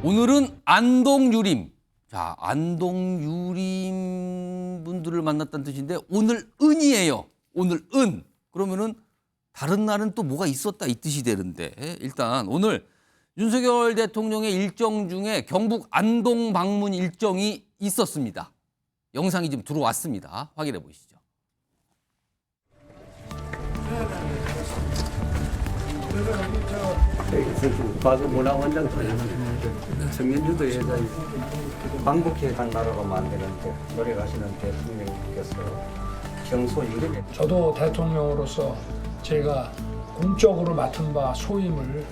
오늘은 안동유림. 자, 안동유림 분들을 만났다는 뜻인데 오늘 은이에요. 오늘 은. 그러면은 다른 날은 또 뭐가 있었다 이 뜻이 되는데 일단 오늘 윤석열 대통령의 일정 중에 경북 안동 방문 일정이 있었습니다. 영상이 지금 들어왔습니다. 확인해 보시죠. 과거문화원장 청년주도 여자 광복해 간 나라로 만드는데 노력하시는 대통령님께서 평소 이름에 저도 대통령으로서 제가 공적으로 맡은 바 소임을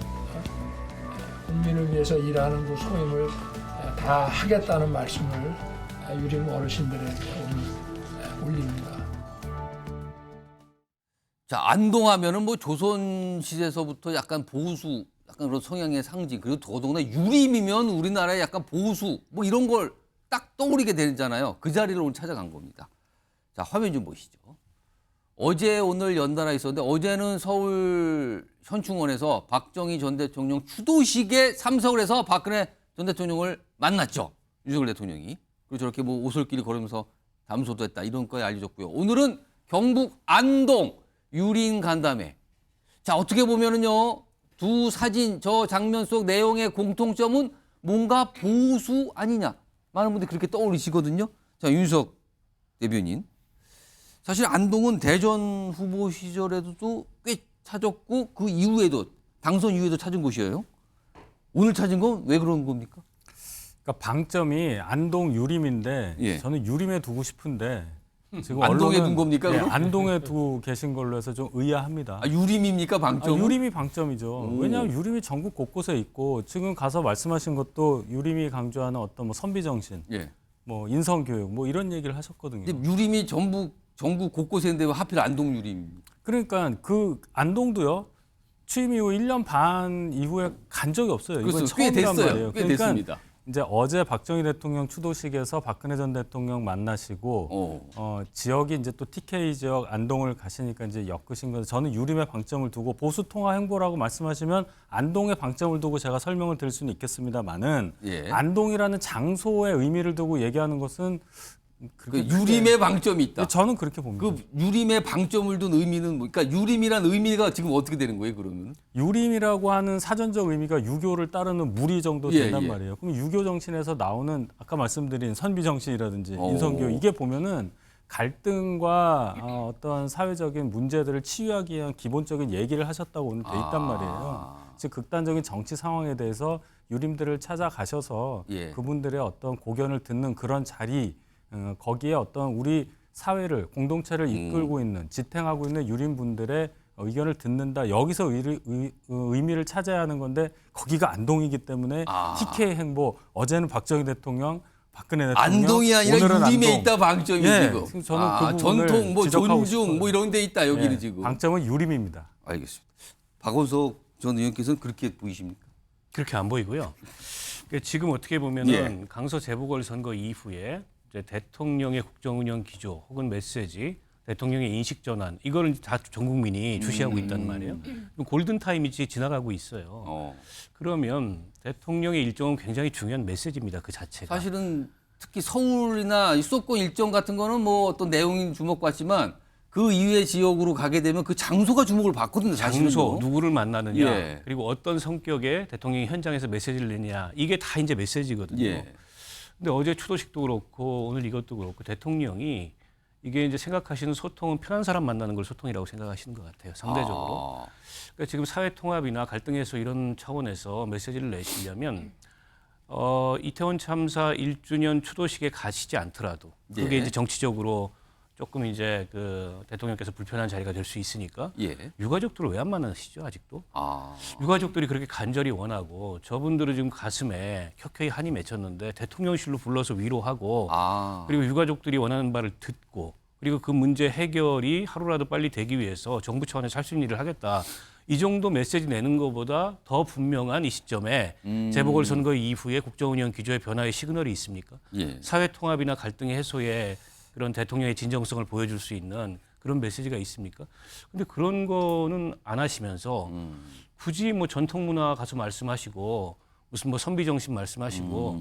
국민을 위해서 일하는 그 소임을 다 하겠다는 말씀을 유림 어르신들에게 오늘 올립니다. 자, 안동하면은 뭐 조선 시대에서부터 약간 보수, 약간 그런 성향의 상징, 그리고 더더구나 유림이면 우리나라의 약간 보수, 뭐 이런 걸 딱 떠오르게 되잖아요. 그 자리를 오늘 찾아간 겁니다. 자, 화면 좀 보시죠. 어제 오늘 연달아 있었는데 어제는 서울 현충원에서 박정희 전 대통령 추도식에 참석을 해서 박근혜 전 대통령을 만났죠. 윤석열 대통령이. 그리고 저렇게 뭐 오솔길을 걸으면서 담소도 했다. 이런 거에 알려졌고요. 오늘은 경북 안동 유림 간담회. 자, 어떻게 보면은요, 두 사진, 저 장면 속 내용의 공통점은 뭔가 보수 아니냐. 많은 분들이 그렇게 떠올리시거든요. 자, 윤석 대변인. 사실 안동은 대전 후보 시절에도 꽤 찾았고 그 이후에도 당선 이후에도 찾은 곳이에요. 오늘 찾은 건 왜 그런 겁니까? 그러니까 방점이 안동 유림인데 예. 저는 유림에 두고 싶은데 지금 안동에 언론은 둔 겁니까, 예, 그럼? 안동에 두고 계신 걸로 해서 좀 의아합니다. 아, 유림입니까, 방점은? 유림이 방점이죠. 오. 왜냐하면 유림이 전국 곳곳에 있고 지금 가서 말씀하신 것도 유림이 강조하는 어떤 뭐 선비 정신, 예. 뭐 인성 교육, 뭐 이런 얘기를 하셨거든요. 근데 유림이 전국 곳곳에 있는데 왜 하필 안동 유림? 그러니까 그 안동도요. 취임 이후 1년 반 이후에 간 적이 없어요. 이건 그렇죠. 꽤 처음이란 됐어요. 말이에요. 꽤 그러니까 됐습니다. 이제 어제 박정희 대통령 추도식에서 박근혜 전 대통령 만나시고 지역이 이제 또 TK 지역 안동을 가시니까 이제 엮으신 건데 저는 유림의 방점을 두고 보수 통합 행보라고 말씀하시면 안동의 방점을 두고 제가 설명을 드릴 수는 있겠습니다만은 예. 안동이라는 장소의 의미를 두고 얘기하는 것은 그 그렇게 유림의 방점이 있다. 저는 그렇게 봅니다. 그 유림의 방점을 둔 의미는 뭐, 그러니까 유림이란 의미가 지금 어떻게 되는 거예요, 그러면? 유림이라고 하는 사전적 의미가 유교를 따르는 무리 정도 예, 된단 예. 말이에요. 그럼 유교 정신에서 나오는 아까 말씀드린 선비 정신이라든지 오. 인성교육 이게 보면은 갈등과 어떤 사회적인 문제들을 치유하기 위한 기본적인 얘기를 하셨다고 오늘 돼 있단 말이에요. 즉 극단적인 정치 상황에 대해서 유림들을 찾아가셔서 예. 그분들의 어떤 고견을 듣는 그런 자리 거기에 어떤 우리 사회를 공동체를 이끌고 있는 지탱하고 있는 유림분들의 의견을 듣는다. 여기서 의미를 찾아야 하는 건데 거기가 안동이기 때문에 TK 행보 어제는 박정희 대통령 박근혜 대통령 안동이 아니라 오늘은 유림에 안동. 있다 방점이 예, 지금. 저는 그 부분을 전통, 뭐 지적하고 존중, 싶어요. 뭐 이런 데 있다 여기는 예, 지금. 방점은 유림입니다. 알겠습니다. 박원석 전 의원께서는 그렇게 보이십니까? 그렇게 안 보이고요. 지금 어떻게 보면은 예. 강서 재보궐 선거 이후에 이제 대통령의 국정운영 기조 혹은 메시지, 대통령의 인식 전환 이거를 다 전 국민이 주시하고 있단 말이에요. 골든 타임이 지나가고 있어요. 그러면 대통령의 일정은 굉장히 중요한 메시지입니다. 그 자체가. 사실은 특히 서울이나 이 수도권 일정 같은 거는 뭐 어떤 내용이 주목받지만 그 이외의 지역으로 가게 되면 그 장소가 주목을 받거든요. 사실은요. 장소, 누구를 만나느냐, 예. 그리고 어떤 성격의 대통령이 현장에서 메시지를 내냐 이게 다 이제 메시지거든요. 예. 근데 어제 추도식도 그렇고 오늘 이것도 그렇고 대통령이 이게 이제 생각하시는 소통은 편한 사람 만나는 걸 소통이라고 생각하시는 것 같아요. 상대적으로. 그러니까 지금 사회 통합이나 갈등 해소 이런 차원에서 메시지를 내시려면 이태원 참사 1주년 추도식에 가시지 않더라도 그게 예. 이제 정치적으로 조금 이제 그 대통령께서 불편한 자리가 될 수 있으니까 예. 유가족들을 왜 안 만나시죠 아직도? 아. 유가족들이 그렇게 간절히 원하고 저분들은 지금 가슴에 켜켜이 한이 맺혔는데 대통령실로 불러서 위로하고 아. 그리고 유가족들이 원하는 바를 듣고 그리고 그 문제 해결이 하루라도 빨리 되기 위해서 정부 차원에서 할 수 있는 일을 하겠다. 이 정도 메시지 내는 것보다 더 분명한 이 시점에 재보궐선거 이후에 국정운영 기조의 변화의 시그널이 있습니까? 예. 사회 통합이나 갈등 해소에 그런 대통령의 진정성을 보여줄 수 있는 그런 메시지가 있습니까? 근데 그런 거는 안 하시면서 굳이 뭐 전통 문화 가서 말씀하시고 무슨 뭐 선비 정신 말씀하시고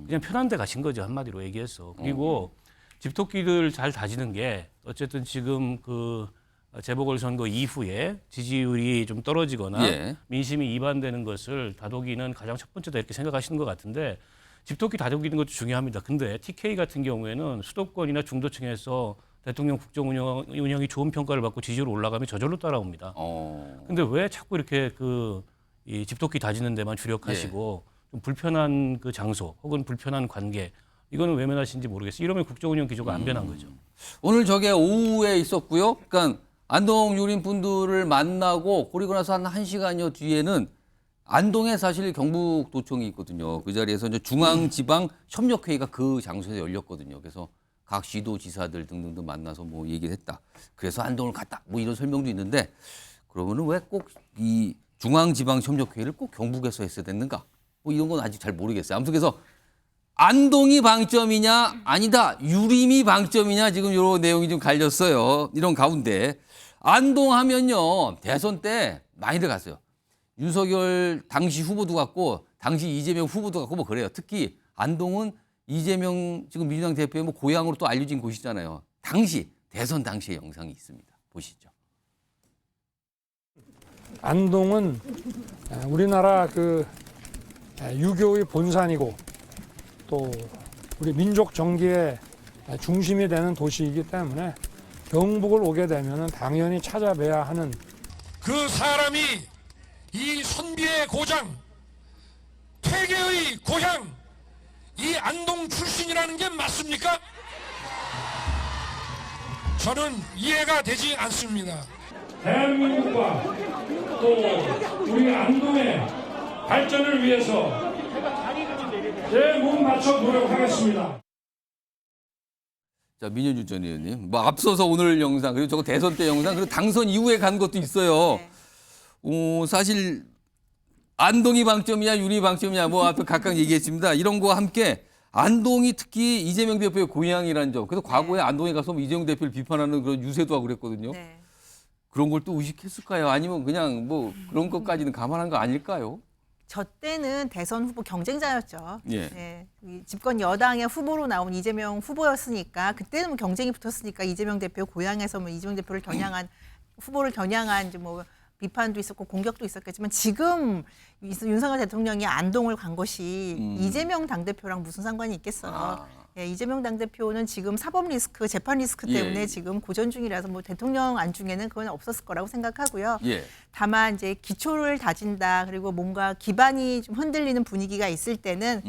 그냥 편한 데 가신 거죠. 한마디로 얘기해서. 그리고 집토끼를 잘 다지는 게 어쨌든 지금 그 재보궐선거 이후에 지지율이 좀 떨어지거나 예. 민심이 이반되는 것을 다독이는 가장 첫 번째다 이렇게 생각하시는 것 같은데 집토끼 다독이는 것도 중요합니다. 근데 TK 같은 경우에는 수도권이나 중도층에서 대통령 국정 운영이 좋은 평가를 받고 지지율 올라가면 저절로 따라옵니다. 근데 왜 자꾸 이렇게 이 집토끼 다지는 데만 주력하시고 좀 불편한 그 장소 혹은 불편한 관계 이거는 외면하시는지 모르겠어요. 이러면 국정 운영 기조가 안 변한 거죠. 오늘 저게 오후에 있었고요. 그러니까 안동 유림 분들을 만나고 그리고 나서 한 1시간여 뒤에는 안동에 사실 경북도청이 있거든요. 그 자리에서 이제 중앙지방협력회의가 그 장소에서 열렸거든요. 그래서 각 시도지사들 등등등 만나서 뭐 얘기를 했다. 그래서 안동을 갔다. 뭐 이런 설명도 있는데 그러면은 왜 꼭 이 중앙지방협력회의를 꼭 경북에서 했어야 됐는가? 뭐 이런 건 아직 잘 모르겠어요. 아무튼 그래서 안동이 방점이냐 아니다 유림이 방점이냐 지금 이런 내용이 좀 갈렸어요. 이런 가운데 안동 하면요 대선 때 많이들 갔어요. 윤석열 당시 후보도 갔고 당시 이재명 후보도 갔고 뭐 그래요. 특히 안동은 이재명 지금 민주당 대표의 뭐 고향으로 또 알려진 곳이잖아요. 당시 대선 당시의 영상이 있습니다. 보시죠. 안동은 우리나라 그 유교의 본산이고 또 우리 민족 정기의 중심이 되는 도시이기 때문에 경북을 오게 되면 당연히 찾아뵈야 하는 그 사람이 이 선비의 고장, 퇴계의 고향, 이 안동 출신이라는 게 맞습니까? 저는 이해가 되지 않습니다. 대한민국과 또 우리 안동의 발전을 위해서 제 몸 맞춰 노력하겠습니다. 자, 민현주 전 의원님. 뭐 앞서서 오늘 영상, 그리고 저거 대선 때 영상, 그리고 당선 이후에 간 것도 있어요. 사실 안동이 방점이냐 유리 방점이냐 뭐 앞에 각각 얘기했습니다. 이런 거와 함께 안동이 특히 이재명 대표의 고향이라는 점. 그래서 과거에 안동에 가서 뭐 이재명 대표를 비판하는 그런 유세도 하고 그랬거든요. 네. 그런 걸 또 의식했을까요? 아니면 그냥 뭐 그런 것까지는 감안한 거 아닐까요? 저 때는 대선 후보 경쟁자였죠. 예. 네. 이 집권 여당의 후보로 나온 이재명 후보였으니까 그때는 뭐 경쟁이 붙었으니까 이재명 대표 고향에서 뭐 이재명 대표를 겨냥한 후보를 겨냥한 이제 뭐 비판도 있었고 공격도 있었겠지만 지금 윤석열 대통령이 안동을 간 것이 이재명 당대표랑 무슨 상관이 있겠어요. 예, 이재명 당대표는 지금 사법 리스크, 재판 리스크 때문에 예. 지금 고전 중이라서 뭐 대통령 안중에는 그건 없었을 거라고 생각하고요. 예. 다만 이제 기초를 다진다 그리고 뭔가 기반이 좀 흔들리는 분위기가 있을 때는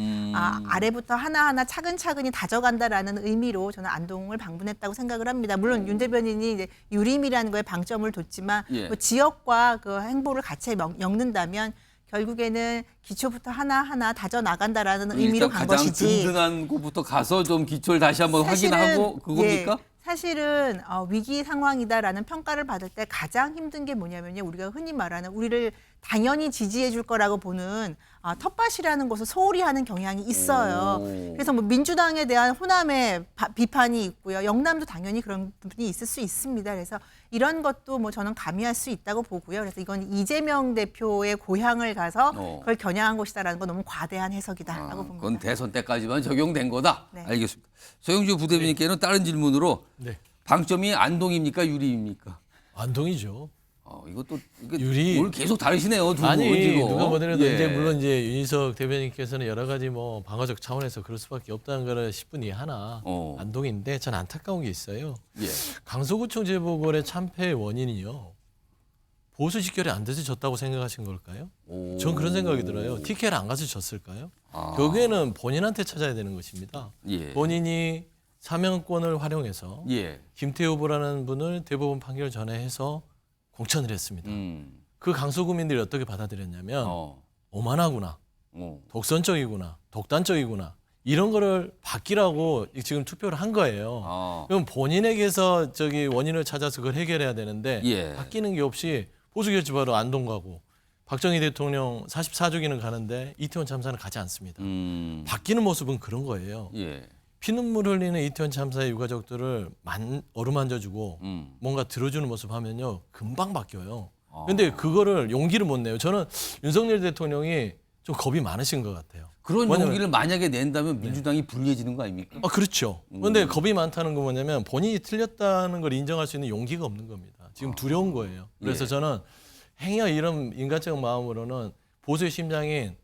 아래부터 하나하나 차근차근히 다져간다라는 의미로 저는 안동을 방문했다고 생각을 합니다. 물론 윤 대변인이 이제 유림이라는 거에 방점을 뒀지만 예. 뭐 지역과 그 행보를 같이 엮는다면 결국에는 기초부터 하나하나 다져 나간다라는 의미로 일단 간 가장 것이지. 든든한 곳부터 가서 좀 기초를 다시 한번 사실은, 확인하고 그겁니까? 예, 사실은 위기 상황이다라는 평가를 받을 때 가장 힘든 게 뭐냐면요. 우리가 흔히 말하는 우리를 당연히 지지해 줄 거라고 보는 텃밭이라는 것을 소홀히 하는 경향이 있어요. 그래서 뭐 민주당에 대한 호남의 비판이 있고요. 영남도 당연히 그런 부분이 있을 수 있습니다. 그래서 이런 것도 뭐 저는 가미할 수 있다고 보고요. 그래서 이건 이재명 대표의 고향을 가서 그걸 겨냥한 것이다라는 건 너무 과대한 해석이다라고 봅니다. 그건 대선 때까지만 적용된 거다. 네. 알겠습니다. 소영주 부대변인께는 다른 질문으로 네. 방점이 안동입니까 유리입니까? 안동이죠. 이것도 이게 유리. 오늘 계속 다르시네요. 두 분 아니 지금. 누가 뭐더라도 예. 이제 물론 이제 윤희석 대변인께서는 여러 가지 뭐 방어적 차원에서 그럴 수밖에 없다는 거를 10분이 하나 안동인데 전 안타까운 게 있어요. 예. 강서구청 재보궐의 참패의 원인이요. 보수 직결이 안 돼서 졌다고 생각하신 걸까요? 전 그런 생각이 들어요. TK를 안 가서 졌을까요? 결국에는 본인한테 찾아야 되는 것입니다. 예. 본인이 사명권을 활용해서 예. 김태우 후보라는 분을 대법원 판결 전에 해서 공천을 했습니다. 그 강서구민들이 어떻게 받아들였냐면 오만하구나, 독선적이구나, 독단적이구나 이런 거를 바뀌라고 지금 투표를 한 거예요. 그럼 본인에게서 저기 원인을 찾아서 그걸 해결해야 되는데 예. 바뀌는 게 없이 보수결집 바로 안동 가고 박정희 대통령 44주기는 가는데 이태원 참사는 가지 않습니다. 바뀌는 모습은 그런 거예요. 예. 피눈물 흘리는 이태원 참사의 유가족들을 어루만져주고 뭔가 들어주는 모습 하면요 금방 바뀌어요. 근데 그거를 용기를 못 내요. 저는 윤석열 대통령이 좀 겁이 많으신 것 같아요. 그런 왜냐면- 용기를 만약에 낸다면 민주당이 불리해지는 거 아닙니까? 그렇죠. 그런데 겁이 많다는 건 뭐냐면 본인이 틀렸다는 걸 인정할 수 있는 용기가 없는 겁니다. 지금 두려운 거예요. 그래서 예. 저는 행여 이런 인간적 마음으로는 보수의 심장인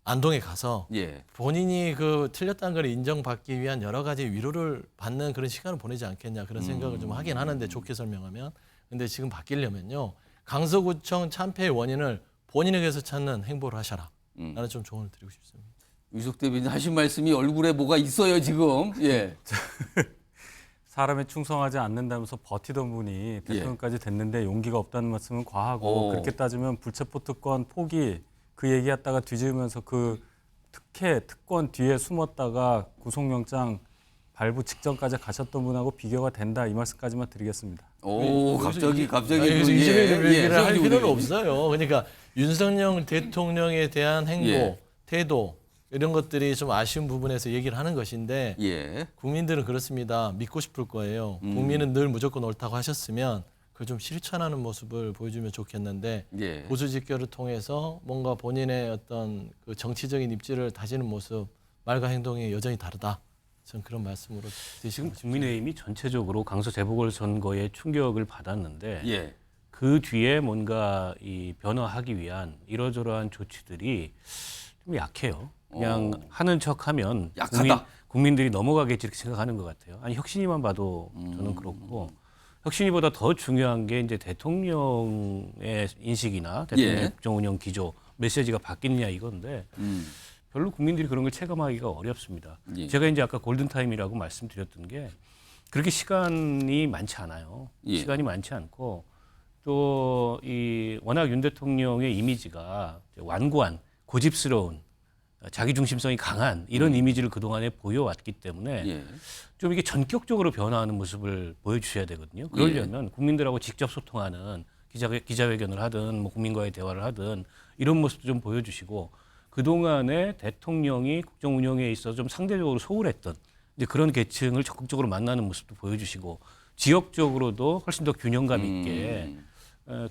안동에 가서 예. 본인이 그 틀렸다는 걸 인정받기 위한 여러 가지 위로를 받는 그런 시간을 보내지 않겠냐 그런 생각을 좀 하긴 하는데 좋게 설명하면. 근데 지금 바뀌려면요. 강서구청 참패의 원인을 본인에게서 찾는 행보를 하셔라. 나는 좀 조언을 드리고 싶습니다. 유석 대변인 하신 말씀이 얼굴에 뭐가 있어요 지금. 예. 사람에 충성하지 않는다면서 버티던 분이 대통령까지 됐는데 용기가 없다는 말씀은 과하고 그렇게 따지면 불체포 특권 포기 그 얘기했다가 뒤집으면서 그 특권 뒤에 숨었다가 구속영장 발부 직전까지 가셨던 분하고 비교가 된다 이 말씀까지만 드리겠습니다. 오 갑자기 그래서 그, 이재명 예, 얘기를 할 예, 필요는 예. 없어요. 그러니까 윤석열 대통령에 대한 행보, 예. 태도 이런 것들이 좀 아쉬운 부분에서 얘기를 하는 것인데 예. 국민들은 그렇습니다. 믿고 싶을 거예요. 국민은 늘 무조건 옳다고 하셨으면 그걸 좀 실천하는 모습을 보여주면 좋겠는데 예. 보수 집결을 통해서 뭔가 본인의 어떤 그 정치적인 입지를 다지는 모습, 말과 행동이 여전히 다르다. 전 그런 말씀으로 드시고 지금 싶습니다. 국민의힘이 전체적으로 강서 재보궐선거에 충격을 받았는데 예. 그 뒤에 뭔가 이 변화하기 위한 이러저러한 조치들이 좀 약해요. 그냥 하는 척하면 약하다. 국민들이 넘어가겠지 이렇게 생각하는 것 같아요. 아니 혁신이만 봐도 저는 그렇고 혁신이보다 더 중요한 게 이제 대통령의 인식이나 대통령의 예. 국정운영 기조 메시지가 바뀌느냐 이건데 별로 국민들이 그런 걸 체감하기가 어렵습니다. 예. 제가 이제 아까 골든타임이라고 말씀드렸던 게 그렇게 시간이 많지 않아요. 예. 시간이 많지 않고 또 이 워낙 윤 대통령의 이미지가 완고한 고집스러운 자기 중심성이 강한 이런 이미지를 그동안에 보여왔기 때문에 예. 좀 이게 전격적으로 변화하는 모습을 보여주셔야 되거든요. 그러려면 국민들하고 직접 소통하는 기자회견을 하든 뭐 국민과의 대화를 하든 이런 모습도 좀 보여주시고 그동안에 대통령이 국정 운영에 있어서 좀 상대적으로 소홀했던 이제 그런 계층을 적극적으로 만나는 모습도 보여주시고 지역적으로도 훨씬 더 균형감 있게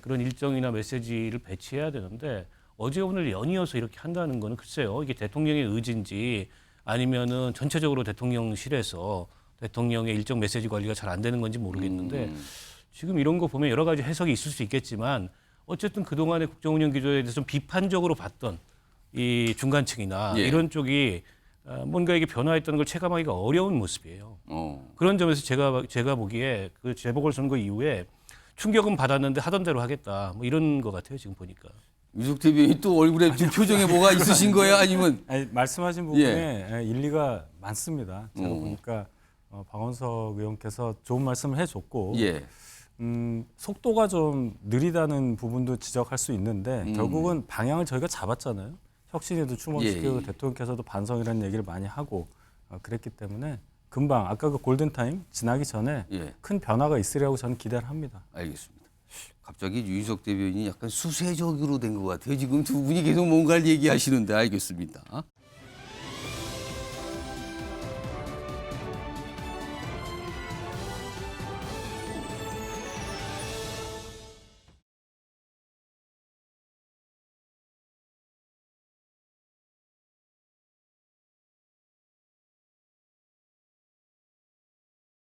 그런 일정이나 메시지를 배치해야 되는데 어제 오늘 연이어서 이렇게 한다는 거는 글쎄요 이게 대통령의 의지인지 아니면은 전체적으로 대통령실에서 대통령의 일정 메시지 관리가 잘 안 되는 건지 모르겠는데 지금 이런 거 보면 여러 가지 해석이 있을 수 있겠지만 어쨌든 그동안의 국정운영 기조에 대해서 좀 비판적으로 봤던 이 중간층이나 예. 이런 쪽이 뭔가 이게 변화했다는 걸 체감하기가 어려운 모습이에요. 그런 점에서 제가 보기에 그 재보궐선거 이후에 충격은 받았는데 하던 대로 하겠다 뭐 이런 것 같아요 지금 보니까. 유석 대변인 또 얼굴에 좀 표정에 뭐가 있으신 거예요? 아니면 아니, 말씀하신 부분에 일리가 많습니다. 제가 보니까 박원석 의원께서 좋은 말씀을 해줬고 예. 속도가 좀 느리다는 부분도 지적할 수 있는데 결국은 방향을 저희가 잡았잖아요. 혁신에도 주목시키고 예. 대통령께서도 반성이라는 얘기를 많이 하고 그랬기 때문에 금방 아까 그 골든타임 지나기 전에 예. 큰 변화가 있으리라고 저는 기대를 합니다. 알겠습니다. 갑자기 유석 대변인이 약간 수세적으로 된 것 같아요. 지금 두 분이 계속 뭔가를 얘기하시는데 알겠습니다.